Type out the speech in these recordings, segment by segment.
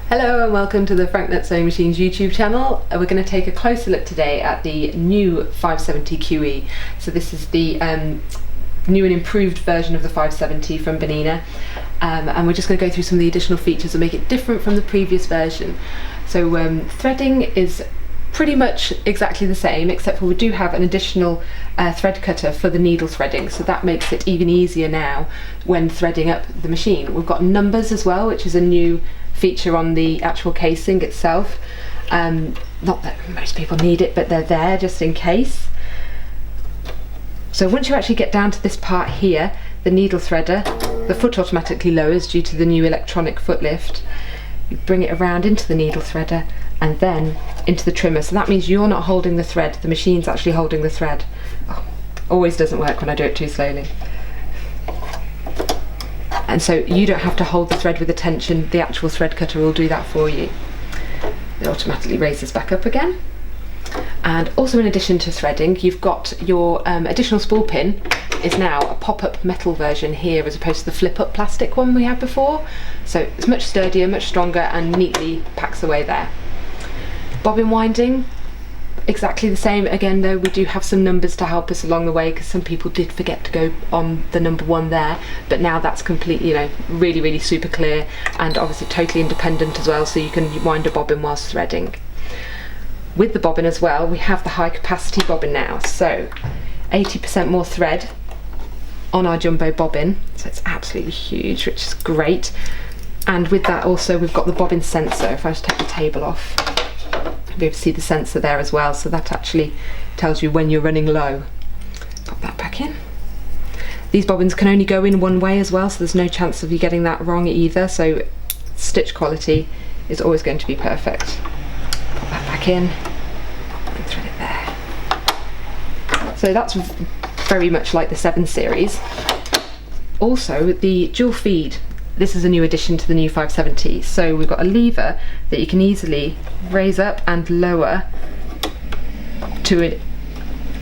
Hello and welcome to the Franknut Sewing Machines YouTube channel. We're going to take a closer look today at the new 570QE. So this is the new and improved version of the 570 from Bernina, and we're just going to go through some of the additional features and make it different from the previous version. So threading is pretty much exactly the same, except for we do have an additional thread cutter for the needle threading, so that makes it even easier now when threading up the machine. We've got numbers as well, which is a new feature on the actual casing itself. Not that most people need it, but they're there just in case. So once you actually get down to this part here, the needle threader, the foot automatically lowers due to the new electronic foot lift. You bring it around into the needle threader and then into the trimmer, so that means you're not holding the thread, the machine's actually holding the thread. Oh, always doesn't work when I do it too slowly. And so you don't have to hold the thread with attention, the actual thread cutter will do that for you. It automatically raises back up again. And also, in addition to threading, you've got your additional spool pin is now a pop-up metal version here as opposed to the flip-up plastic one we had before. So it's much sturdier, much stronger, and neatly packs away there. Bobbin winding, exactly the same. Again though, we do have some numbers to help us along the way because some people did forget to go on the number one there, but now that's completely, really super clear, and obviously totally independent as well, so you can wind a bobbin whilst threading. With the bobbin as well, we have the high capacity bobbin now, so 80% more thread on our jumbo bobbin, so it's absolutely huge, which is great. And with that also we've got the bobbin sensor. If I just take the table off, you'll be able to see the sensor there as well, so that actually tells you when you're running low. Pop that back in. These bobbins can only go in one way as well, so there's no chance of you getting that wrong either, so stitch quality is always going to be perfect. Pop that back in and thread it there. So that's very much like the 7 series. Also the dual feed, this is a new addition to the new 570, so we've got a lever that you can easily raise up and lower to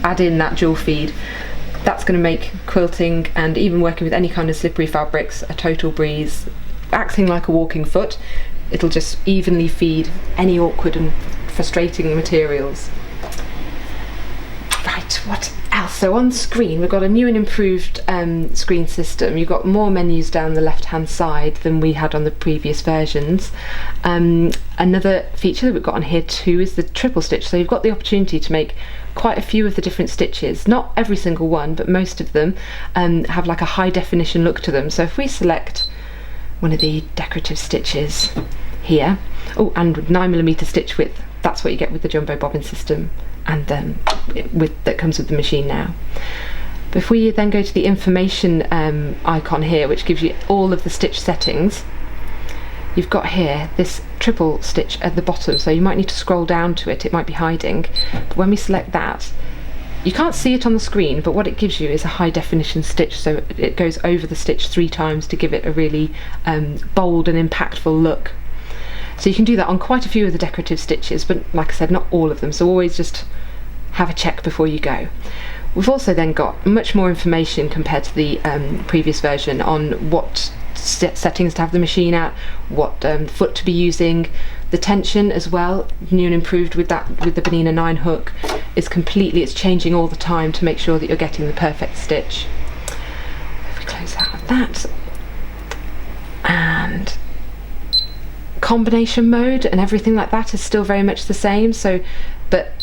add in that dual feed. That's going to make quilting and even working with any kind of slippery fabrics a total breeze, acting like a walking foot. It'll just evenly feed any awkward and frustrating materials. Right, what else? So on screen we've got a new and improved screen system. You've got more menus down the left hand side than we had on the previous versions. Another feature that we've got on here too is the triple stitch, so you've got the opportunity to make quite a few of the different stitches. Not every single one, but most of them have like a high definition look to them. So if we select one of the decorative stitches here, oh, and 9mm stitch width, that's what you get with the jumbo bobbin system, and that comes with the machine now. But if we then go to the information icon here, which gives you all of the stitch settings, you've got here this triple stitch at the bottom, so you might need to scroll down to it, it might be hiding. But when we select that, you can't see it on the screen, but what it gives you is a high definition stitch, so it goes over the stitch 3 times to give it a really bold and impactful look. So you can do that on quite a few of the decorative stitches, but like I said, not all of them, so always just have a check before you go. We've also then got much more information compared to the previous version on what settings to have the machine at, what foot to be using. The tension as well, new and improved with the Bernina 9 hook, is completely, it's changing all the time to make sure that you're getting the perfect stitch. If we close out of that, and combination mode and everything like that is still very much the same, so but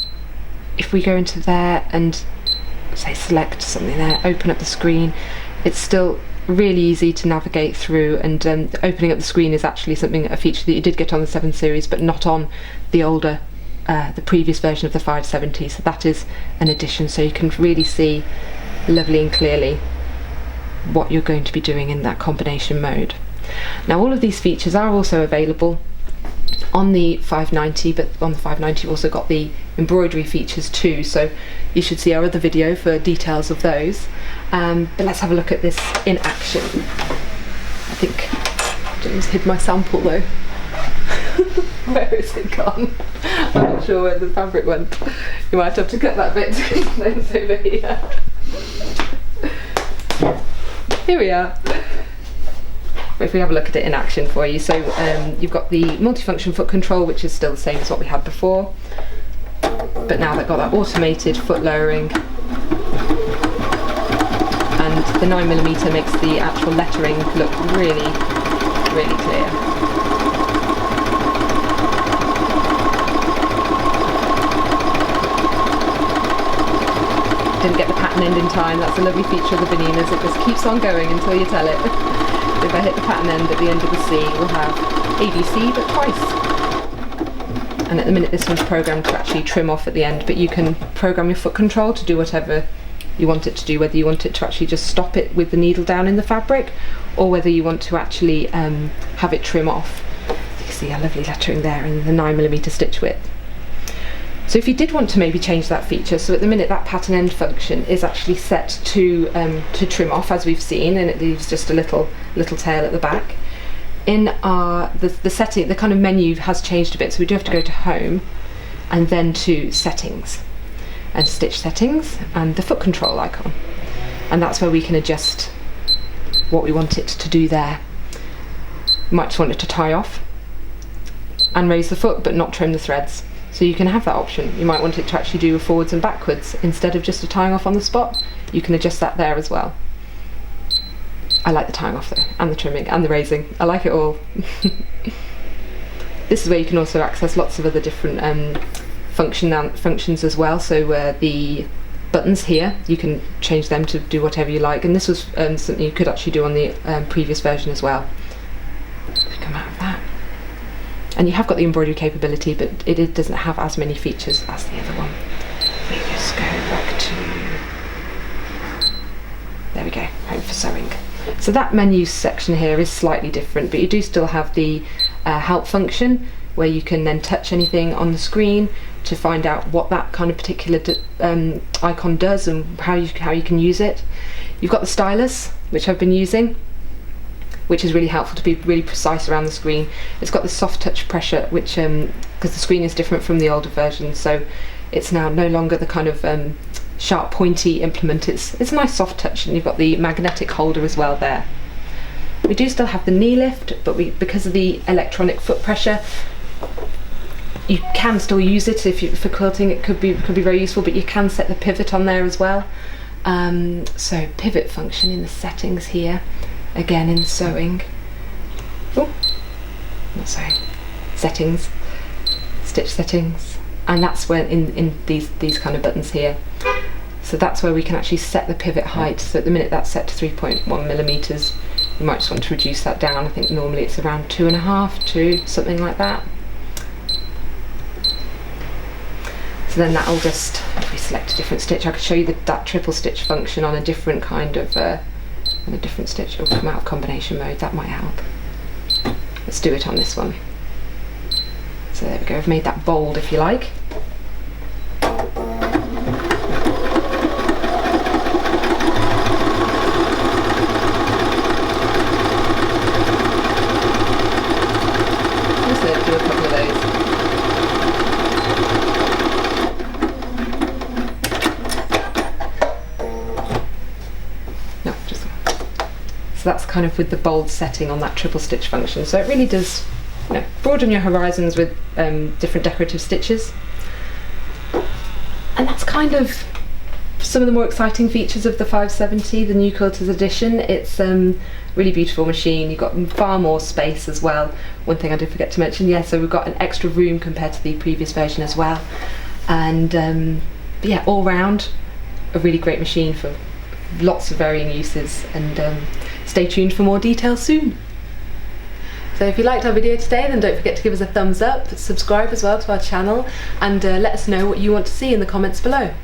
if we go into there and say select something there, open up the screen, it's still really easy to navigate through, and opening up the screen is actually a feature that you did get on the 7 series but not on the older the previous version of the 570, so that is an addition, so you can really see lovely and clearly what you're going to be doing in that combination mode. Now all of these features are also available on the 590, but on the 590 you've also got the embroidery features too, so you should see our other video for details of those. But let's have a look at this in action. I think James hid my sample though. Where is it gone? I'm not sure where the fabric went. You might have to cut that bit. It's over here. Here we are. But if we have a look at it in action for you, so you've got the multifunction foot control, which is still the same as what we had before, but now they've got that automated foot lowering, and the 9mm makes the actual lettering look really, really clear. Didn't get the pattern end in time. That's a lovely feature of the Berninas. It just keeps on going until you tell it. If I hit the pattern end at the end of the C, we'll have ABC, but twice. And at the minute this one's programmed to actually trim off at the end, but you can program your foot control to do whatever you want it to do, whether you want it to actually just stop it with the needle down in the fabric, or whether you want to actually have it trim off. You can see a lovely lettering there and the 9mm stitch width. So if you did want to maybe change that feature, so at the minute that pattern end function is actually set to trim off, as we've seen, and it leaves just a little tail at the back. In the setting, the kind of menu has changed a bit, so we do have to go to Home and then to Settings and Stitch Settings and the foot control icon, and that's where we can adjust what we want it to do there. You might just want it to tie off and raise the foot but not trim the threads. So you can have that option. You might want it to actually do a forwards and backwards instead of just a tying off on the spot. You can adjust that there as well. I like the tying off though, and the trimming, and the raising. I like it all. This is where you can also access lots of other different functions as well. So the buttons here, you can change them to do whatever you like. And this was something you could actually do on the previous version as well. Come out of that. And you have got the embroidery capability, but it doesn't have as many features as the other one. We just go back to, there we go, Home for Sewing. So that menu section here is slightly different, but you do still have the help function, where you can then touch anything on the screen to find out what that kind of particular icon does and how you can use it. You've got the stylus, which I've been using, which is really helpful to be really precise around the screen. It's got the soft touch pressure, which because the screen is different from the older version, so it's now no longer the kind of sharp pointy implement. It's a nice soft touch, and you've got the magnetic holder as well there. We do still have the knee lift, but because of the electronic foot pressure, you can still use it for quilting. It could be very useful, but you can set the pivot on there as well. So pivot function in the settings here. Again in sewing, not sewing, settings, stitch settings, and that's where in these kind of buttons here. So that's where we can actually set the pivot height. So at the minute that's set to 3.1mm. You might just want to reduce that down. I think normally it's around 2.5 to something like that. So then that'll just, if we select a different stitch, I could show you that triple stitch function on a different kind of and a different stitch. It'll come out of combination mode, that might help. Let's do it on this one. So there we go, I've made that bold if you like. Just do a couple of those. So that's kind of with the bold setting on that triple stitch function. So it really does, broaden your horizons with different decorative stitches. And that's kind of some of the more exciting features of the 570, the New Quilters edition. It's really beautiful machine. You've got far more space as well. One thing I did forget to mention, so we've got an extra room compared to the previous version as well. And all round, a really great machine for lots of varying uses, and stay tuned for more details soon. So if you liked our video today, then don't forget to give us a thumbs up, subscribe as well to our channel, and let us know what you want to see in the comments below.